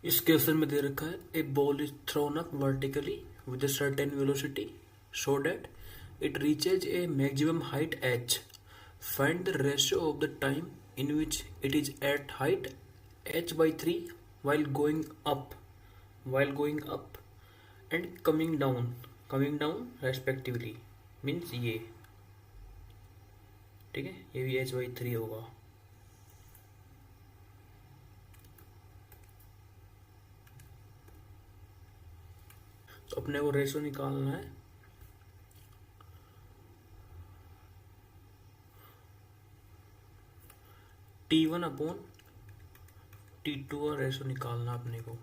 इस क्वेश्चन में दे रखा है a ball is thrown up vertically with a certain velocity so that it reaches a maximum height h. Find the ratio of the time in which it is at height h by 3 while going up and coming down respectively. Means ये ठीक है, ये भी h by 3 होगा। तो अपने को ratio निकालना है T1 अपॉन T2 का रेशो निकालना अपने को।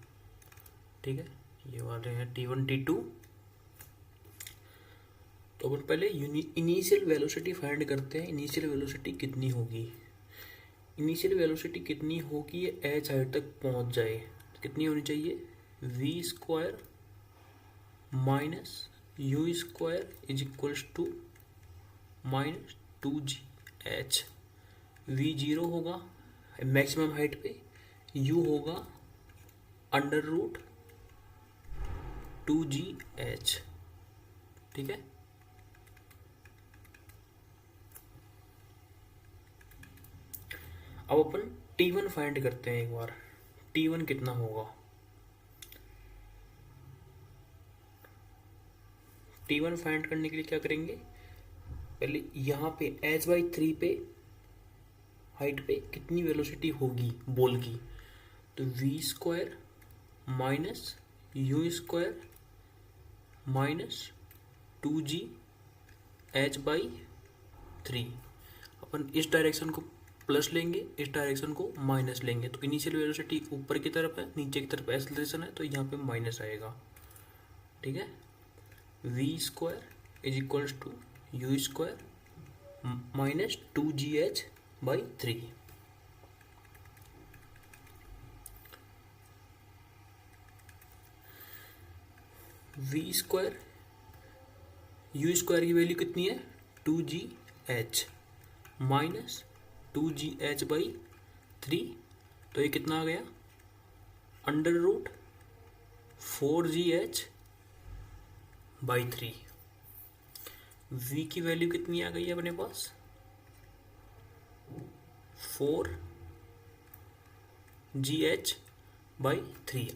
ठीक है, ये वाले हैं T1 T2। तो अपन पहले इनिशियल वेलोसिटी फाइंड करते हैं। इनिशियल वेलोसिटी कितनी होगी? इनिशियल वेलोसिटी कितनी होगी ये एच हाइट तक पहुंच जाए, कितनी होनी चाहिए? v square minus u square is equals to minus 2gh। v 0 होगा मैक्सिमम हाइट पे, u होगा अंडर रूट 2gh। ठीक है, अब अपन T1 फाइंड करते हैं एक बार। T1 कितना होगा? T1 फाइंड करने के लिए क्या करेंगे, पहले यहाँ पे h by 3 पे हाइट पे कितनी वेलोसिटी होगी बॉल की, तो v square minus u square minus 2gh by 3। अपन इस डायरेक्शन को प्लस लेंगे, इस डायरेक्शन को माइनस लेंगे, तो इनिशियल वेलोसिटी ऊपर की तरफ है, नीचे की तरफ एक्सेलरेशन है, तो यहाँ पे माइनस आएगा। ठीक है, v square is equals to u square minus 2gh by 3। v square u square की वैल्यू कितनी है? 2gh माइनस 2gh by 3, तो ये कितना आ गया? Under root 4gh by 3। v की वैल्यू कितनी आ गई है अपने पास? 4gh by 3।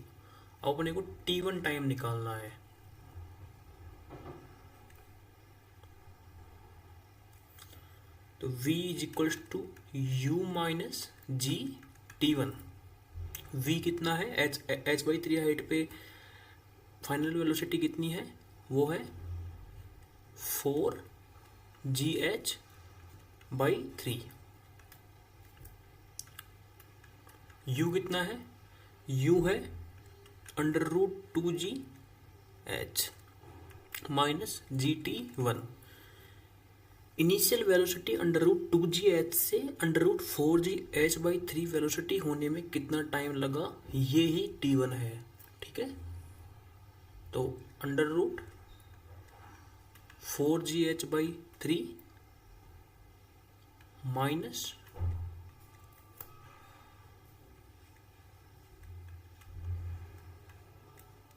अब अपने को T1 टाइम निकालना है। तो v is equals to u minus g T1। v कितना है? h by 3 हाइट पे फाइनल वेलोसिटी कितनी है? वो है 4gh by 3। u कितना है? u है under root 2gh minus GT1। Initial velocity under root 2gh से under root 4gh by 3 velocity होने में कितना टाइम लगा, ये ही T1 है। ठीक है, तो under root 4gh by 3 minus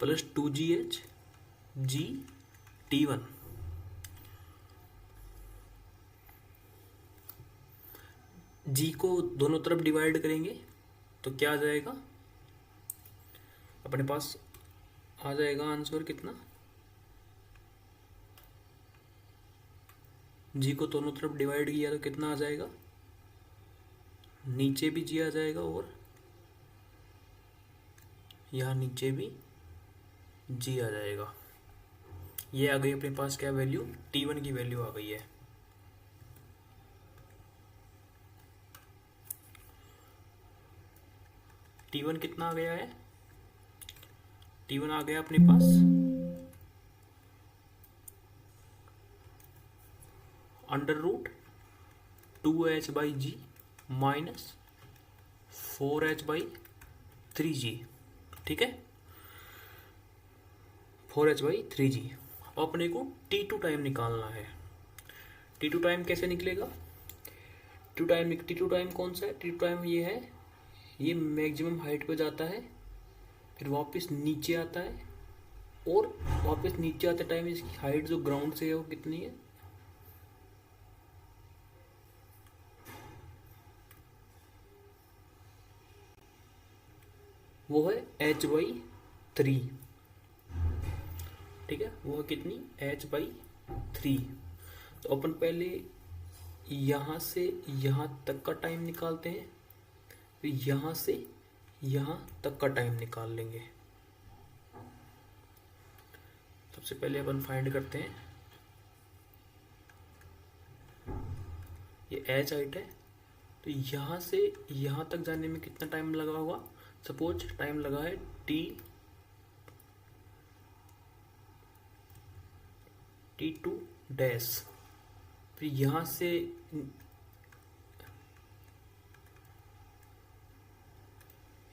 plus 2gh ji T1। जी को दोनों तरफ डिवाइड करेंगे तो क्या आ जाएगा अपने पास? आ जाएगा आंसर कितना? जी को दोनों तरफ डिवाइड किया तो कितना आ जाएगा? नीचे भी जी आ जाएगा और यहाँ नीचे भी जी आ जाएगा। ये आ गई अपने पास क्या वैल्यू? T1 की वैल्यू आ गई है। T1 कितना आ गया है? T1 आ गया अपने पास under root 2h by g minus 4h by 3g। ठीक है, 4h by 3g। अपने को T2 टाइम निकालना है। T2 टाइम कैसे निकलेगा? T2 टाइम कौन सा है? T2 टाइम ये है, ये मैक्सिमम हाइट पे जाता है फिर वापस नीचे आता है, और वापस नीचे आते टाइम इसकी हाइट जो ग्राउंड से है वो कितनी है, वो है h/3। ठीक है, वो है कितनी, h/3। तो अपन पहले यहां से यहां तक का टाइम निकालते हैं, फिर यहां से यहां तक का टाइम निकाल लेंगे। सबसे पहले अपन फाइंड करते हैं, ये h हाइट है, तो यहां से यहां तक जाने में कितना टाइम लगा होगा। सपोज टाइम लगा है t2 डैश, फिर यहां से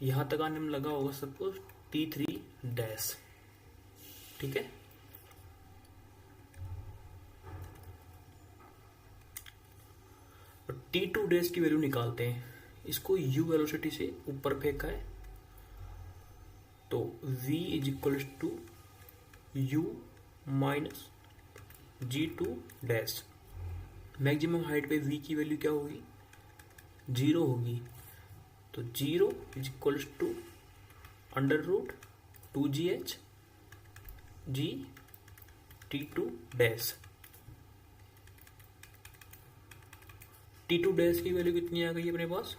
यहां तक आने में लगा होगा सपोज t3 डैश। ठीक है, और t2 डैश की वैल्यू निकालते हैं। इसको u वेलोसिटी से ऊपर फेंका है, तो v is equal to u minus g2 dash. Maximum height पे v की वैल्यू क्या होगी, 0 होगी, तो 0 is equal to √2gh g t2 dash. t2 dash की वैल्यू कितनी आ गई अपने पास,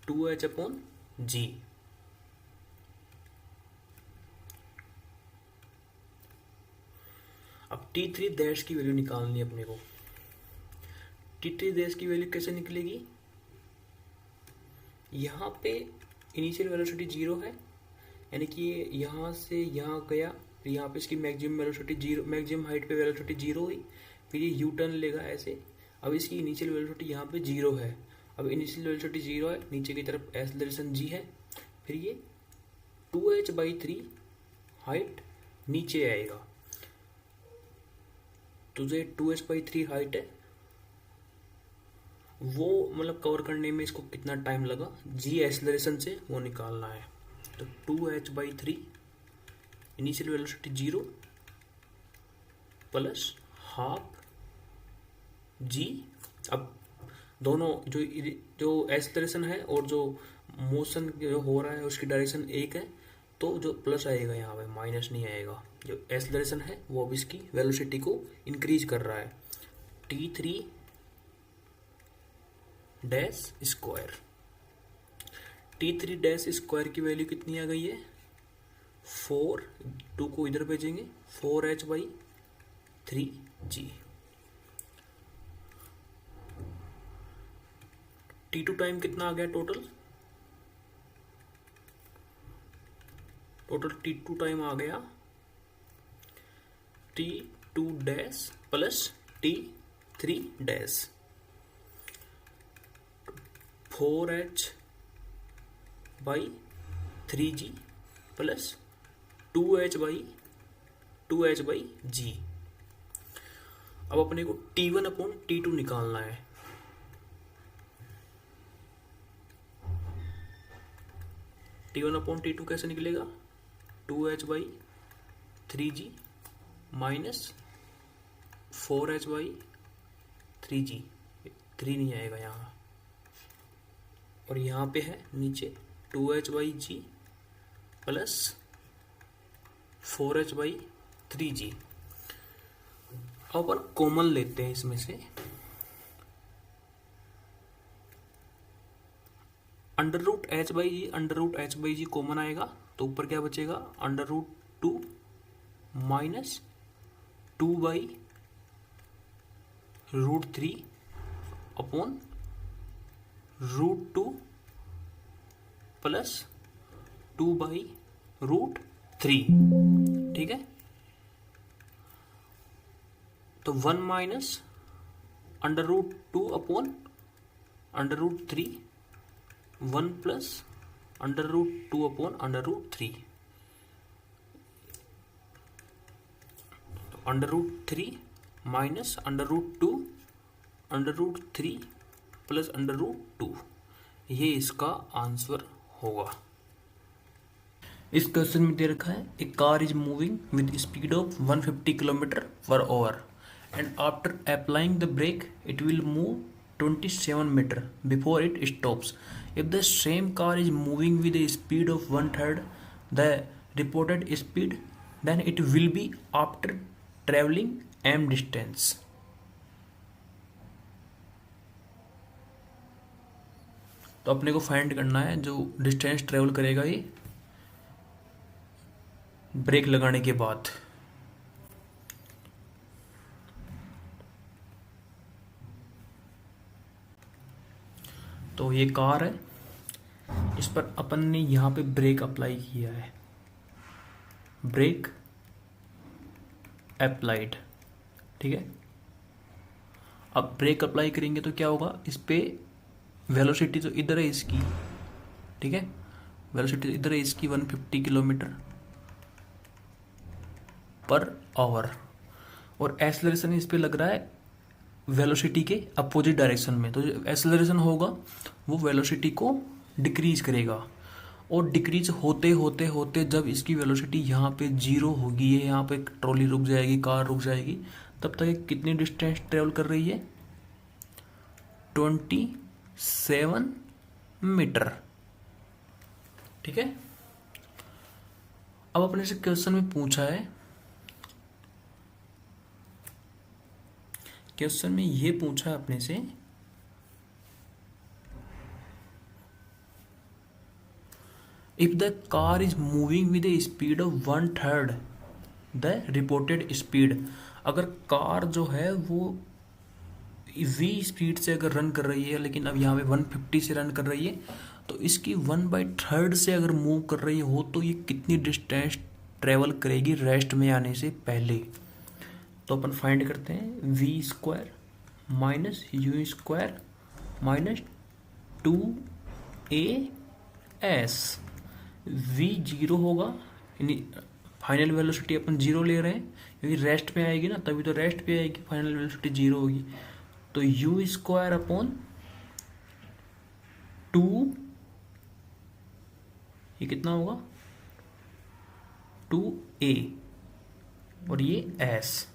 √2h/g। अब t3 डैश की वैल्यू निकालनी है अपने को। t3 डैश की वैल्यू कैसे निकलेगी, यहाँ पे इनिशियल वेलोसिटी 0 है, यानी कि यहाँ से यहाँ गया, फिर यहाँ पे इसकी मैक्सिमम वेलोसिटी 0, मैक्सिमम हाइट पे वेलोसिटी 0 हुई, फिर ये यू टर्न लेगा ऐसे। अब इसकी इनिशियल वेलोसिटी यहाँ पे 0 है, अब इनिशियल वेलोसिटी 0 है, नीचे की तरफ एक्सेलरेशन g है, फिर ये 2h/3 हाइट नीचे आएगा। तो जो 2h/3 हाइट है वो मतलब कवर करने में इसको कितना टाइम लगा, जी एक्सेलरेशन से वो निकालना है। तो 2h/3 initial velocity 0 plus half g. अब दोनों जो एक्सेलरेशन है और जो मोशन जो हो रहा है उसकी डायरेक्शन एक है, तो जो प्लस आएगा यहाँ पे माइनस नहीं आएगा। जो एक्सेलरेशन है वो अब इसकी वेलोसिटी को इंक्रीज कर रहा है, t3 dash square. t3 dash square की वैल्यू कितनी आ गई है, 4, 2 को इधर भेजेंगे, 4h/3g। t2 टाइम कितना आ गया टोटल t2 टाइम आ गया t2 dash plus t3 dash, 4h/3g plus 2h/g। अब अपने को t1/t2 निकालना है। t1/t2 कैसे निकलेगा, 2h/3g माइनस 4h/3g, 3 नहीं आएगा यहाँ, और यहाँ पे है नीचे 2h/g प्लस 4h/3g। अब अपन कॉमन लेते हैं इसमें से, √h/g कॉमन आएगा, तो ऊपर क्या बचेगा, √2 माइनस 2/√3 अपॉन √2 प्लस 2/√3। ठीक है, तो 1 माइनस √2 अपॉन √3, 1 प्लस √2 अपॉन √3, तो √3 माइनस √2 √3 प्लस √2, ये इसका आंसर होगा। इस क्वेश्चन में दे रखा है a car is moving with speed of 150 kilometre per hour and after applying the brake it will move 27 metre before it stops. If the same car is moving with a speed of 1/3 the reported speed then it will be after travelling m distance. तो अपने को find करना है जो distance travel करेगा ये break लगाने के बाद। तो ये कार है, इस पर अपन ने यहाँ पे ब्रेक अप्लाई किया है, ब्रेक अप्लाइड, ठीक है। अब ब्रेक अप्लाई करेंगे तो क्या होगा, इस पे वेलोसिटी तो इधर है इसकी, ठीक है, वेलोसिटी इधर है इसकी 150 किलोमीटर पर आवर, और एक्सेलरेशन इस पे लग रहा है वेलोसिटी के अपोजिट डायरेक्शन में। तो जो एक्सेलरेशन होगा वो वेलोसिटी को डिक्रीज करेगा, और डिक्रीज होते होते होते जब इसकी वेलोसिटी यहाँ पे 0 होगी, ये यहाँ पे ट्रॉली रुक जाएगी, कार रुक जाएगी, तब तक ये कितनी डिस्टेंस ट्रेवल कर रही है, 27 मीटर, ठीक है। अब अपने से क्वेश्चन में पूछा है, क्वेश्चन में ये पूछा अपने से if the car is moving with a speed of 1/3 the reported speed. अगर कार जो है वो v स्पीड से अगर रन कर रही है, लेकिन अब यहाँ पे 150 से रन कर रही है, तो इसकी 1/3 से अगर मूव कर रही हो तो ये कितनी डिस्टेंस ट्रेवल करेगी रेस्ट में आने से पहले। तो अपन फाइंड करते हैं v² minus u² minus 2as। v 0 होगा, फाइनल वेलोसिटी अपन 0 ले रहे हैं क्योंकि रेस्ट पे आएगी ना, तभी तो रेस्ट पे आएगी, फाइनल वेलोसिटी 0 होगी। तो u² अपॉन 2, ये कितना होगा 2a, और ये s।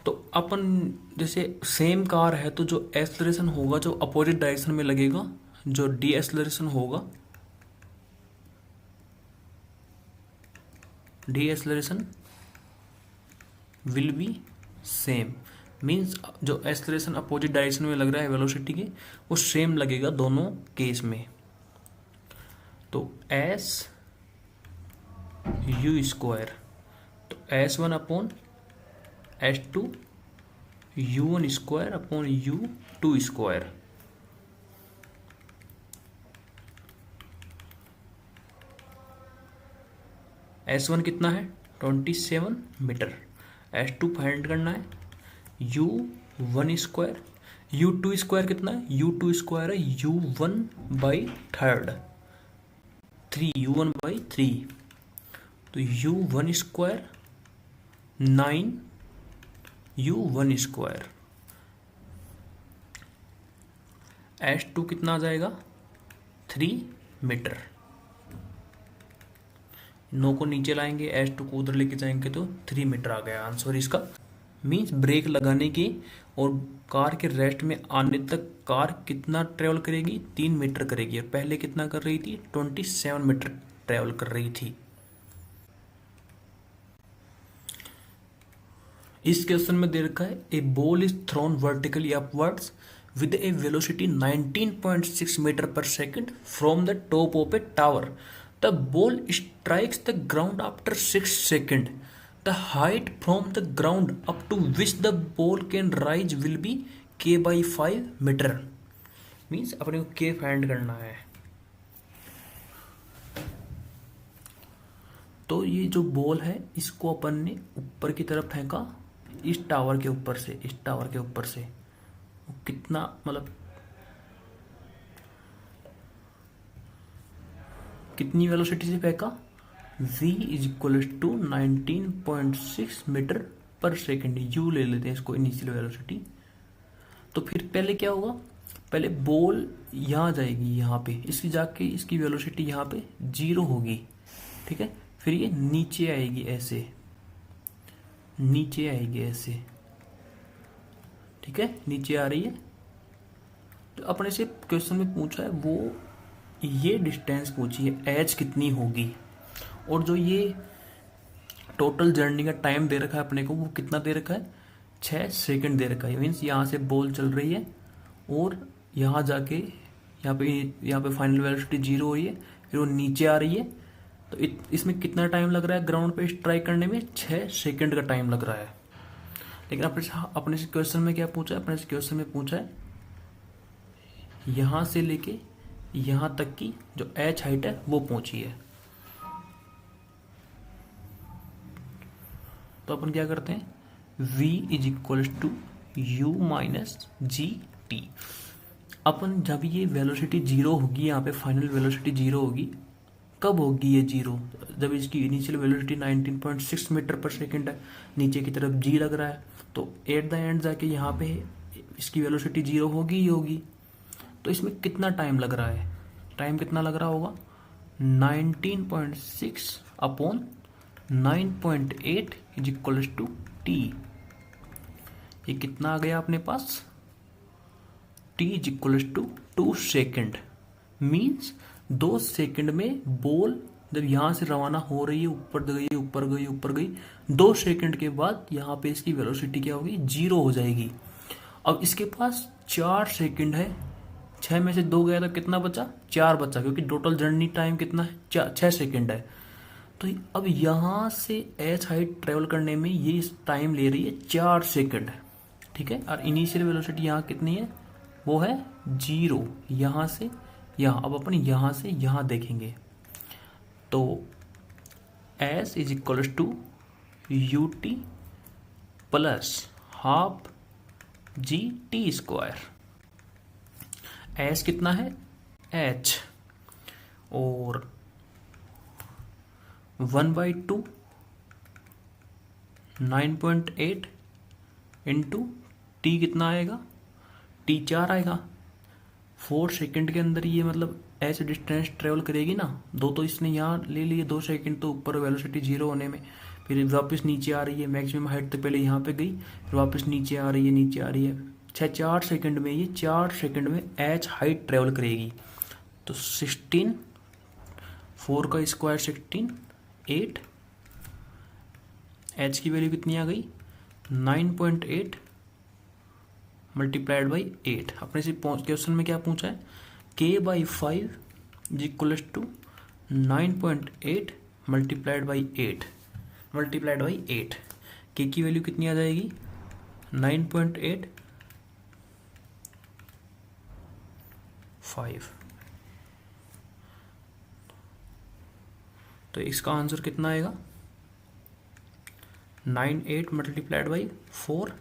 तो अपन जैसे सेम कार है तो जो एक्सेलरेशन होगा जो अपोजिट डायरेक्शन में लगेगा, जो डी एक्सेलरेशन होगा, D acceleration will be same, means जो एक्सेलरेशन अपोजिट डायरेक्शन में लग रहा है वेलोसिटी के, वो सेम लगेगा दोनों केस में। तो s u², तो s1 upon s2 u1² upon u2²। s1 कितना है 27 मीटर, s2 फाइंड करना है, u1², u2² कितना है, u2² है u1/3, 3 u1/3, तो u1² 9 u1², s2 कितना आ जाएगा 3 मीटर। 9 को नीचे लाएंगे, s2 को उधर लेके जाएंगे तो 3 मीटर आ गया आंसर इसका। मीन्स ब्रेक लगाने की और कार के रेस्ट में आने तक कार कितना ट्रेवल करेगी, 3 मीटर करेगी, और पहले कितना कर रही थी 27 मीटर ट्रेवल कर रही थी। इस क्वेश्चन में दे रखा है a ball is thrown vertically upwards with a velocity 19.6 metre per second from the top of a tower. The ball strikes the ground after 6 second. The height from the ground up to which the ball can rise will be k/5 metre. Means अपने को k find करना है। तो ये जो ball है इसको अपन ने ऊपर की तरफ फेंका, इस टावर के ऊपर से, इस टावर के ऊपर से कितना, मतलब कितनी वेलोसिटी से फेंका, v = 19.6 metre per second, u ले लेते हैं इसको इनिशियल वेलोसिटी। तो फिर पहले क्या होगा, पहले बॉल यहाँ जाएगी, यहाँ पे इसकी जाके इसकी वेलोसिटी यहाँ पे 0 होगी, ठीक है। फिर ये नीचे आएगी ऐसे, नीचे आएगी ऐसे, ठीक है, नीचे आ रही है। तो अपने से क्वेश्चन में पूछा है वो ये डिस्टेंस पूछी है एच कितनी होगी, और जो ये टोटल जर्नी का टाइम दे रखा है अपने को वो कितना दे रखा है, 6 सेकंड दे रखा है। मीन्स यहाँ से बॉल चल रही है और यहाँ जाके यहाँ पे फाइनल वेलोसिटी 0 हो रही है, फिर वो नीचे आ रही है। तो इसमें कितना टाइम लग रहा है ग्राउंड पे स्ट्राइक करने में, 6 सेकंड का टाइम लग रहा है। लेकिन अपने से क्वेश्चन में क्या पूछा है, अपने से क्वेश्चन में पूछा है यहाँ से लेके यहाँ तक की जो एच हाइट है वो पहुंची है। तो अपन क्या करते हैं, v is equal to u minus g t. अपन जब ये वेलोसिटी 0 होगी, यहाँ पे फाइनल वेलोसिटी 0 होगी, कब होगी ये 0, जब इसकी initial velocity 19.6 metre per second है, नीचे की तरफ g लग रहा है, तो एट द एंड जाके यहाँ पे इसकी वेलोसिटी 0 होगी ही होगी। तो इसमें कितना टाइम लग रहा है, टाइम कितना लग रहा होगा, 19.6 upon 9.8 is equal to t. ये कितना आ गया अपने पास, t is equal to 2 second. Means 2 second में बॉल जब यहाँ से रवाना हो रही है, ऊपर गई ऊपर गई ऊपर गई, 2 सेकेंड के बाद यहाँ पे इसकी वेलोसिटी क्या होगी, 0 हो जाएगी। अब इसके पास 4 सेकेंड है, 6 में से 2 गया तो कितना बचा, 4 बचा, क्योंकि टोटल जर्नी टाइम कितना है, 6 सेकेंड है। तो अब यहाँ से एच हाइट ट्रेवल करने में ये टाइम ले रही है 4 सेकेंड, ठीक है। और इनिशियल वेलोसिटी यहाँ कितनी है, वो है 0, यहाँ से यहाँ। अब अपन यहाँ से यहाँ देखेंगे तो s is equal to u t plus half g t square. S कितना है, एच, और 1/2 9.8 इंटू टी कितना आएगा, टी 4 आएगा। 4 सेकेंड के अंदर ये मतलब ऐसे डिस्टेंस ट्रेवल करेगी ना, 2 तो इसने यहाँ ले लिए, 2 सेकेंड तो ऊपर वेलोसिटी 0 होने में, फिर वापस नीचे आ रही है, मैक्सिमम हाइट तो पहले यहाँ पे गई, फिर वापस नीचे आ रही है, नीचे आ रही है। 4 सेकेंड में, ये 4 सेकेंड में एच हाइट ट्रेवल करेगी। तो 16, 4 का स्क्वायर 16, 8, एच की वैल्यू कितनी आ गई, 9.8 मल्टीप्लाइड बाई 8। अपने से क्वेश्चन में क्या पूछा है, k/5 is equal to 9.8 multiplied by 8, multiplied by 8। के की वैल्यू कितनी आ जाएगी, 9.8 5। तो इसका आंसर कितना आएगा, 98 multiplied by 4,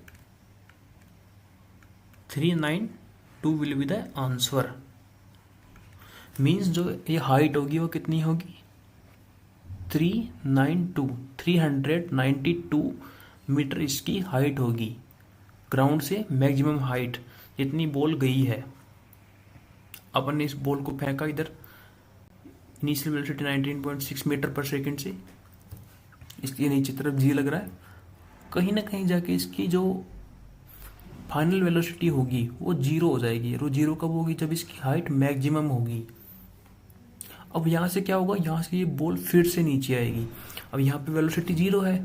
392 will be the answer. Means जो ये हाइट होगी वो कितनी होगी, 392 मीटर इसकी हाइट होगी, ग्राउंड से मैक्सिमम हाइट जितनी बॉल गई है। अपन ने इस बॉल को फेंका इधर, initial velocity 19.6 metre per second से, इसके नीचे तरफ जी लग रहा है, कहीं ना कहीं जाके इसकी जो फाइनल वेलोसिटी होगी वो 0 हो जाएगी। और 0 कब होगी, जब इसकी हाइट मैक्सिमम होगी। अब यहाँ से क्या होगा, यहाँ से ये बॉल फिर से नीचे आएगी। अब यहाँ पे वेलोसिटी 0 है,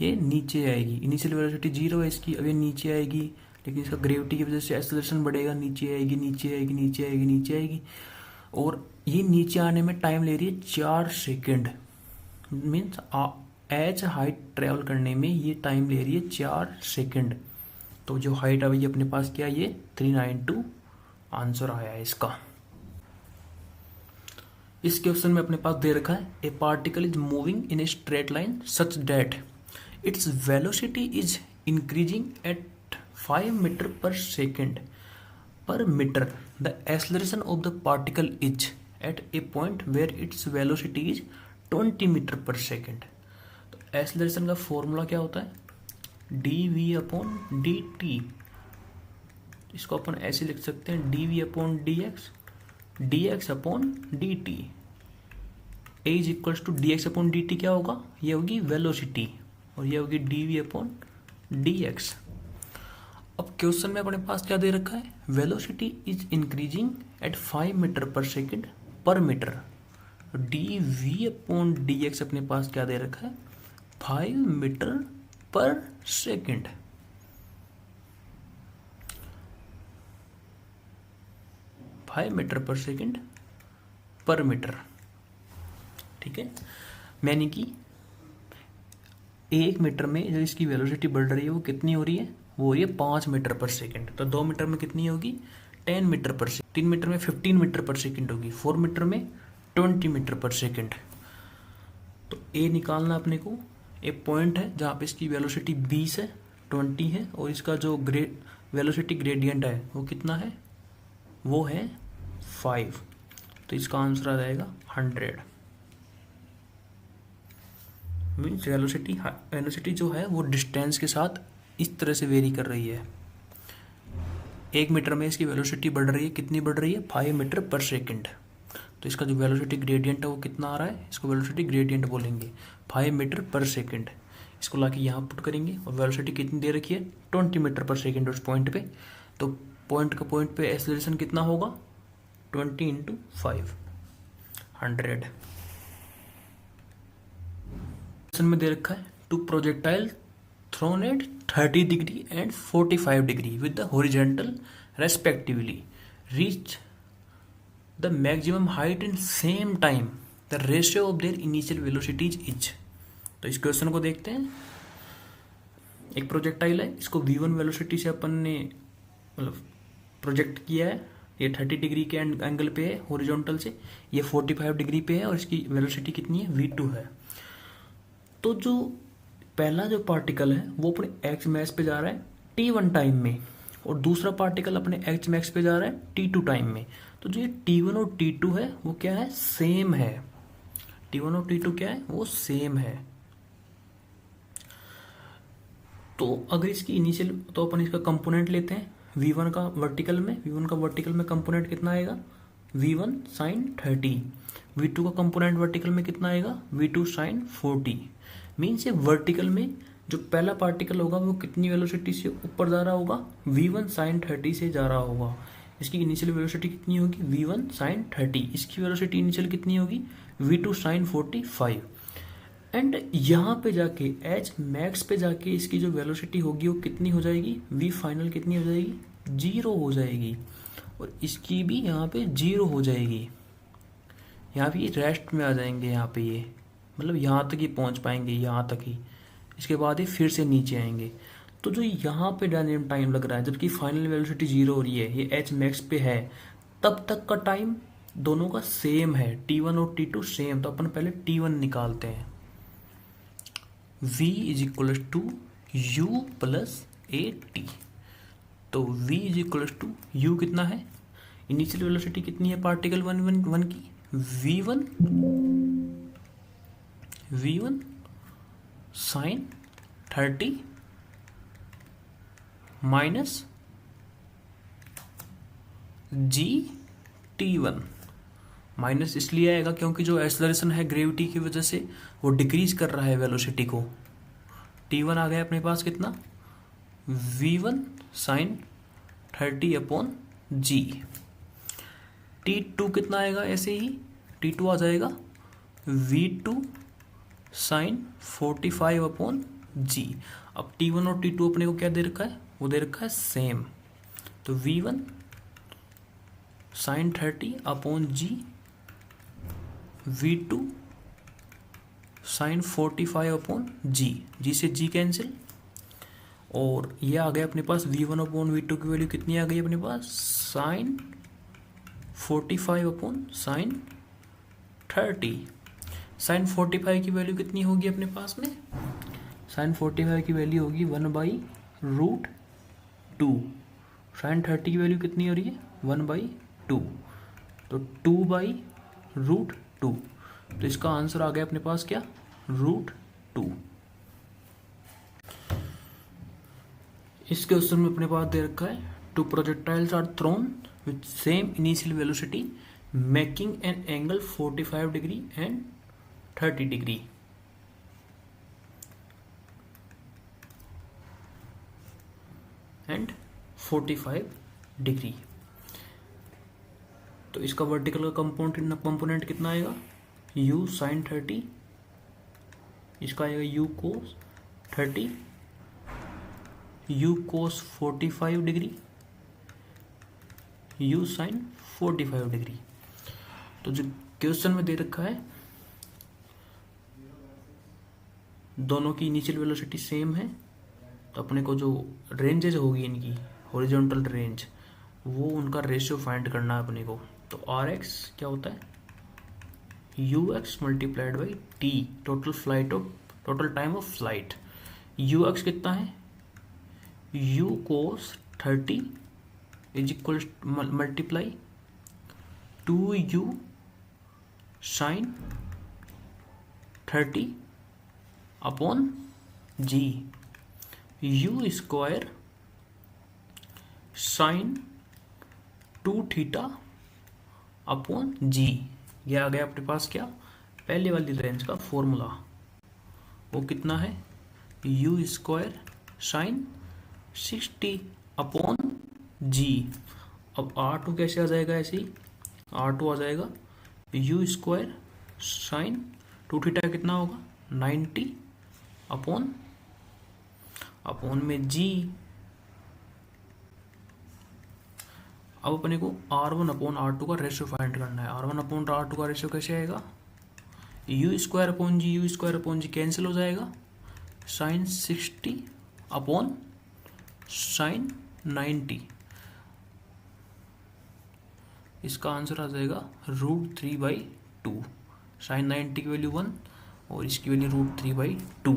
ये नीचे आएगी, इनिशियल वेलोसिटी 0 है इसकी, अब ये नीचे आएगी, लेकिन इसका ग्रेविटी की वजह से एक्सेलरेशन बढ़ेगा, नीचे आएगी नीचे आएगी नीचे आएगी नीचे आएगी, और ये नीचे आने में टाइम ले रही है 4 second. Means H height travel करने में ये टाइम ले रही है 4 सेकेंड। तो जो हाइट अभी अपने पास क्या, ये 392 आंसर आया है इसका। इस क्वेश्चन में अपने पास दे रखा है, a particle is moving in a straight line such that its velocity is increasing at 5 metre per second per meter. The acceleration of the particle is at a point where its velocity is 20 metre per second. तो acceleration का formula क्या होता है, dv/dt इसको अपन ऐसे लिख सकते हैं dv upon dx, dx upon dt। a is equals to dx upon dt क्या होगा, ये होगी वेलोसिटी और ये होगी dv अपॉन dx। अब क्वेश्चन में अपने पास क्या दे रखा है, velocity is increasing at 5 metre per second per metre. dv upon dx अपने पास क्या दे रखा है, 5 metre per second. Metre per second per metre, ठीक है। यानी कि 1 मीटर में जो इसकी वेलोसिटी बढ़ रही है वो कितनी हो रही है, वो हो रही है 5 मीटर पर सेकेंड। तो 2 मीटर में कितनी होगी, 10 मीटर पर सेकेंड। 3 मीटर में 15 मीटर पर सेकेंड होगी। 4 मीटर में 20 मीटर पर सेकेंड। तो ए निकालना अपने को, एक पॉइंट है जहाँ पे इसकी वेलोसिटी 20 है, 20 है, और इसका जो वेलोसिटी ग्रेडियंट है वो कितना है, वो है 5। तो इसका आंसर आ जाएगा 100। मीन्स वेलोसिटी जो है वो डिस्टेंस के साथ इस तरह से वेरी कर रही है। 1 मीटर में इसकी वेलोसिटी बढ़ रही है, कितनी बढ़ रही है, 5 मीटर पर सेकेंड। तो इसका जो वेलोसिटी ग्रेडियंट है वो कितना आ रहा है, इसको वेलोसिटी ग्रेडियंट बोलेंगे, 5 मीटर पर सेकेंड। इसको लाके यहाँ पुट करेंगे और वेलोसिटी कितनी दे रखी है, 20 मीटर पर सेकेंड उस पॉइंट पे। तो पॉइंट पे एक्सेलरेशन कितना होगा, 20 इंटू 5, 100। में दे रखा है two projectile thrown at 30 degree and 45 degree with the horizontal respectively reach the maximum height in same time, the ratio of their initial velocities is. तो इस क्वेश्चन को देखते हैं। एक प्रोजेक्टाइल है, इसको v1 वेलोसिटी से अपन ने मतलब प्रोजेक्ट किया है। ये 30 डिग्री के एंगल पे है हॉरिजॉन्टल से, ये 45 डिग्री पे है और इसकी वेलोसिटी कितनी है, v2 है। तो जो पहला जो पार्टिकल है वो अपने एक्स मैक्स पे जा रहा है t1 टाइम में, और दूसरा पार्टिकल अपने एक्स मैक्स पे जा रहा है t2 टाइम में। तो जो ये t1 और t2 है वो क्या है, सेम है। t1 और t2 क्या है, वो सेम है। तो अगर इसकी इनिशियल, तो अपन इसका कंपोनेंट लेते हैं v1 का वर्टिकल में कंपोनेंट कितना आएगा, v1 sin 30। v2 का कंपोनेंट वर्टिकल में कितना आएगा, v2 sin 40। मीन्स ये वर्टिकल में जो पहला पार्टिकल होगा वो कितनी वेलोसिटी से ऊपर जा रहा होगा, v1 sin 30 से जा रहा होगा। इसकी इनिशियल वेलोसिटी कितनी होगी, v1 sin 30। इसकी वेलोसिटी इनिशियल कितनी होगी, v2 sin 45। एंड यहाँ पे जाके एच मैक्स पे जाके इसकी जो वेलोसिटी होगी वो कितनी हो जाएगी, v फाइनल कितनी हो जाएगी, 0 हो जाएगी। और इसकी भी यहाँ पे 0 हो जाएगी। यहाँ पे रेस्ट में आ जाएंगे, यहाँ पे ये मतलब यहाँ तक ही पहुँच पाएंगे, यहाँ तक ही। इसके बाद ये फिर से नीचे आएंगे। तो जो यहाँ पे डायनेमिक टाइम लग रहा है, जबकि फाइनल वेलोसिटी 0 हो रही है, ये एच मैक्स पे है, तब तक का टाइम दोनों का सेम है, t1 और t2 सेम। तो अपन पहले t1 निकालते हैं। v is equal to u plus a t. तो v is equal to u कितना है, इनिशियल वेलोसिटी कितनी है पार्टिकल वन की, v1 sin 30 minus gt1। Minus इसलिए आएगा क्योंकि जो एक्सेलरेशन है ग्रेविटी की वजह से वो डिक्रीज कर रहा है वेलोसिटी को। t1 आ गया अपने पास कितना, v1 sin 30 upon g। t2 कितना आएगा, ऐसे ही t2 आ जाएगा v2 sin 45 अपॉन g। अब t1 और t2 अपने को क्या दे रखा है, वो दे रखा है सेम। तो v1 sin 30 upon g, v2 sin 45 upon g से g कैंसिल, और ये आ गया अपने पास v1 अपॉन v2 की वैल्यू कितनी आ गई अपने पास, sin 45 अपॉन sin 30। sin 45 की वैल्यू कितनी होगी अपने पास में, sin 45 की वैल्यू होगी 1/√2। sin 30 की वैल्यू कितनी हो रही है, 1/2। तो 2/√2। तो इसका आंसर आ गया अपने पास क्या, √2। इस क्वेश्चन में अपने पास दे रखा है Two projectiles are thrown with same initial velocity, making an angle 45 degree and 30 degree. And 45 degree. तो इसका वर्टिकल का कंपोनेंट कितना आएगा, u sin 30, इसका आएगा u cos 30, u cos 45 degree, u sin 45 degree. तो जो क्वेश्चन में दे रखा है दोनों की इनिशियल वेलोसिटी सेम है, तो अपने को जो रेंजेज होगी इनकी हॉरिजॉन्टल रेंज, वो उनका रेशियो फाइंड करना है अपने को। तो आर एक्स क्या होता है, u x multiplied by t, total time of flight. U x कितना है, u cos 30 is equal multiply 2u sine 30 upon g, u square sine 2 theta upon g. ये आ गया अपने पास क्या, पहले वाली रेंज का फॉर्मूला, वो कितना है, यू स्क्वायर साइन 60 अपॉन जी। अब R2 कैसे आ जाएगा, ऐसे ही R2 आ जाएगा यू स्क्वायर साइन 2 थीटा कितना होगा 90 अपॉन में जी। अब अपने को R1 अपॉन R2 का रेशियो फाइंड करना है। R1 अपॉन R2 का रेशियो कैसे आएगा, u square upon g cancel हो जाएगा, साइन 60 अपॉन साइन 90, इसका आंसर आ जाएगा √3/2। साइन 90 की वैल्यू 1 और इसकी वैल्यू √3/2।